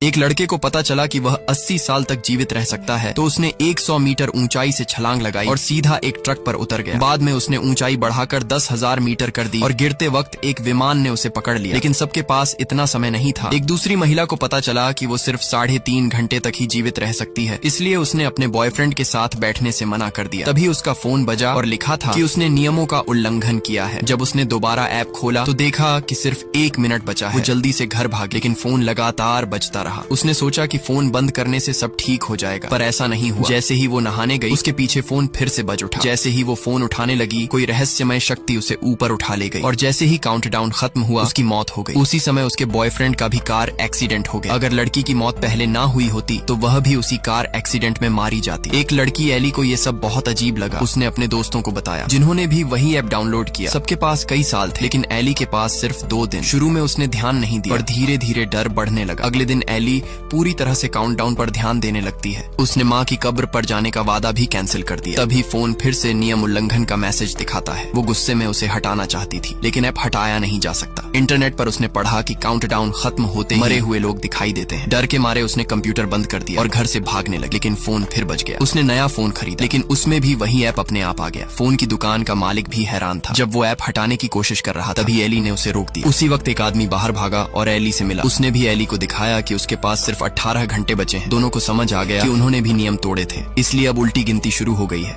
एक लड़के को पता चला कि वह 80 साल तक जीवित रह सकता है, तो उसने 100 मीटर ऊंचाई से छलांग लगाई और सीधा एक ट्रक पर उतर गया। बाद में उसने ऊंचाई बढ़ाकर 10,000 मीटर कर दी और गिरते वक्त एक विमान ने उसे पकड़ लिया, लेकिन सबके पास इतना समय नहीं था। एक दूसरी महिला को पता चला कि वो सिर्फ 3.5 घंटे तक ही जीवित रह सकती है, इसलिए उसने अपने बॉयफ्रेंड के साथ बैठने से मना कर दिया। तभी उसका फोन बजा और लिखा था कि उसने नियमों का उल्लंघन किया है। जब उसने दोबारा ऐप खोला तो देखा कि सिर्फ 1 मिनट बचा है। वो जल्दी से घर भागे, लेकिन फोन लगातार बजता रहा। उसने सोचा कि फोन बंद करने से सब ठीक हो जाएगा, पर ऐसा नहीं हुआ। जैसे ही वो नहाने गई, उसके पीछे फोन फिर से बज उठा। जैसे ही वो फोन उठाने लगी, कोई रहस्यमय शक्ति उसे ऊपर उठा ले गई और जैसे ही काउंटडाउन खत्म हुआ, उसकी मौत हो गई। उसी समय उसके बॉयफ्रेंड का भी कार एक्सीडेंट हो गया। अगर लड़की की मौत पहले ना हुई होती तो वह भी उसी कार एक्सीडेंट में मारी जाती। एक लड़की एली को ये सब बहुत अजीब लगा। उसने अपने दोस्तों को बताया, जिन्होंने भी वही ऐप डाउनलोड किया। सबके पास कई साल थे, लेकिन एली के पास सिर्फ 2 दिन। शुरू में उसने ध्यान नहीं दिया और धीरे धीरे डर बढ़ने लगा। अगले दिन एली पूरी तरह से काउंटडाउन पर ध्यान देने लगती है। उसने माँ की कब्र पर जाने का वादा भी कैंसिल कर दिया। तभी फोन फिर से नियम उल्लंघन का मैसेज दिखाता है। वो गुस्से में उसे हटाना चाहती थी, लेकिन ऐप हटाया नहीं जा सकता। इंटरनेट पर उसने पढ़ा कि काउंटडाउन खत्म होते ही मरे हुए लोग दिखाई देते हैं। डर के मारे उसने कंप्यूटर बंद कर दिया और घर से भागने लगी, लेकिन फोन फिर बज गया। उसने नया फोन खरीदा, लेकिन उसमें भी वही ऐप अपने आप आ गया। फोन की दुकान का मालिक भी हैरान था। जब वो ऐप हटाने की कोशिश कर रहा था, तभी एली ने उसे रोक दिया। उसी वक्त एक आदमी बाहर भागा और एली से मिला। उसने भी एली को दिखाया कि उसके पास सिर्फ 18 घंटे बचे हैं। दोनों को समझ आ गया कि उन्होंने भी नियम तोड़े थे, इसलिए अब उल्टी गिनती शुरू हो गई है।